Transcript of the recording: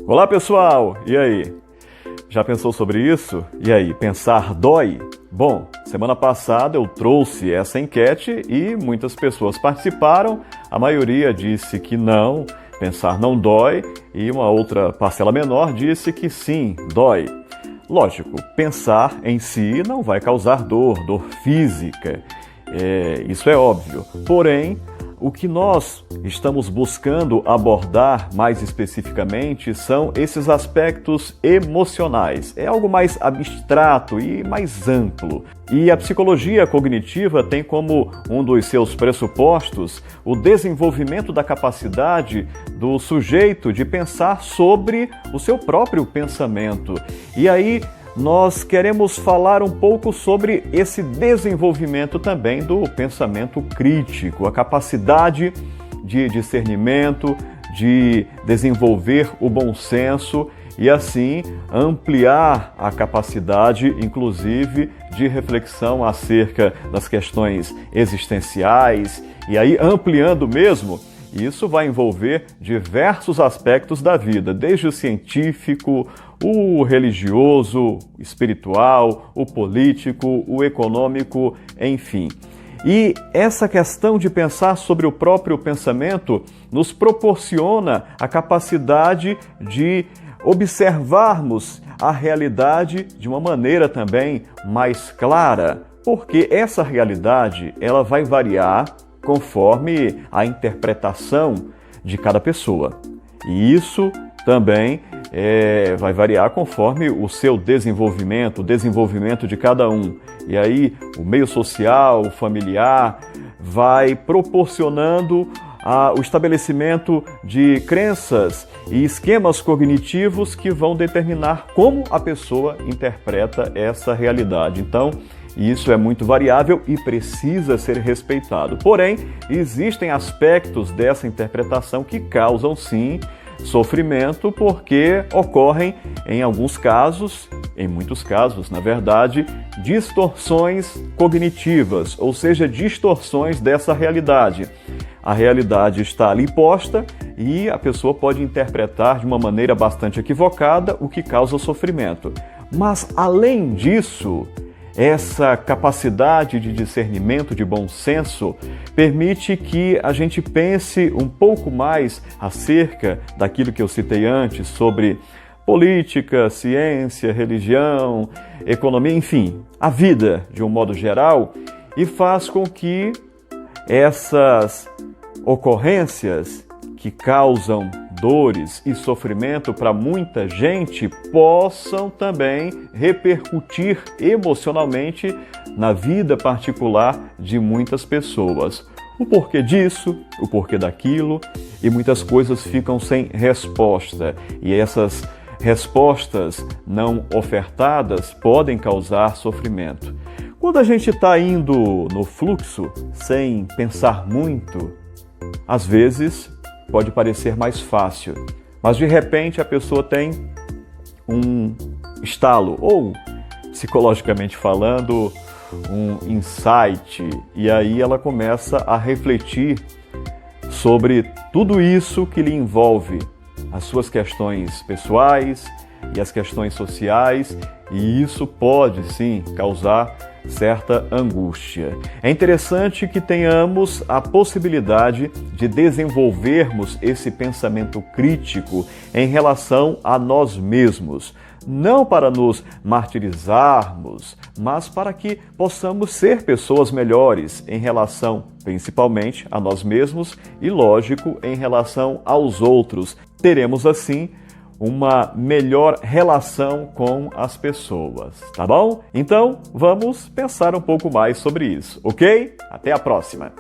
Olá pessoal, e aí? Já pensou sobre isso? E aí, pensar dói? Bom, semana passada eu trouxe essa enquete e muitas pessoas participaram. A maioria disse que não, pensar não dói, e uma outra parcela menor disse que sim, dói. Lógico, pensar em si não vai causar dor física, isso é óbvio. Porém, o que nós estamos buscando abordar mais especificamente são esses aspectos emocionais. É algo mais abstrato e mais amplo. E a psicologia cognitiva tem como um dos seus pressupostos o desenvolvimento da capacidade do sujeito de pensar sobre o seu próprio pensamento. E aí, nós queremos falar um pouco sobre esse desenvolvimento também do pensamento crítico, a capacidade de discernimento, de desenvolver o bom senso e assim ampliar a capacidade, inclusive, de reflexão acerca das questões existenciais e aí ampliando mesmo. Isso vai envolver diversos aspectos da vida, desde o científico, o religioso, o espiritual, o político, o econômico, enfim. E essa questão de pensar sobre o próprio pensamento nos proporciona a capacidade de observarmos a realidade de uma maneira também mais clara, porque essa realidade ela vai variar conforme a interpretação de cada pessoa. E isso também vai variar conforme o seu desenvolvimento, o desenvolvimento de cada um. E aí o meio social, o familiar, vai proporcionando o estabelecimento de crenças e esquemas cognitivos que vão determinar como a pessoa interpreta essa realidade. Então, isso é muito variável e precisa ser respeitado. Porém, existem aspectos dessa interpretação que causam, sim, sofrimento, porque ocorrem em alguns casos, em muitos casos, na verdade, distorções cognitivas, ou seja, distorções dessa realidade. A realidade está ali posta e a pessoa pode interpretar de uma maneira bastante equivocada, o que causa sofrimento. Mas, além disso, essa capacidade de discernimento, de bom senso, permite que a gente pense um pouco mais acerca daquilo que eu citei antes, sobre política, ciência, religião, economia, enfim, a vida de um modo geral, e faz com que essas ocorrências que causam dores e sofrimento para muita gente possam também repercutir emocionalmente na vida particular de muitas pessoas. O porquê disso, o porquê daquilo, e muitas coisas ficam sem resposta. E essas respostas não ofertadas podem causar sofrimento. Quando a gente está indo no fluxo sem pensar muito, às vezes pode parecer mais fácil, mas de repente a pessoa tem um estalo, ou psicologicamente falando, um insight, e aí ela começa a refletir sobre tudo isso que lhe envolve, as suas questões pessoais e as questões sociais, e isso pode sim causar certa angústia. É interessante que tenhamos a possibilidade de desenvolvermos esse pensamento crítico em relação a nós mesmos, não para nos martirizarmos, mas para que possamos ser pessoas melhores em relação, principalmente, a nós mesmos e, lógico, em relação aos outros. Teremos, assim, uma melhor relação com as pessoas, tá bom? Então, vamos pensar um pouco mais sobre isso, ok? Até a próxima!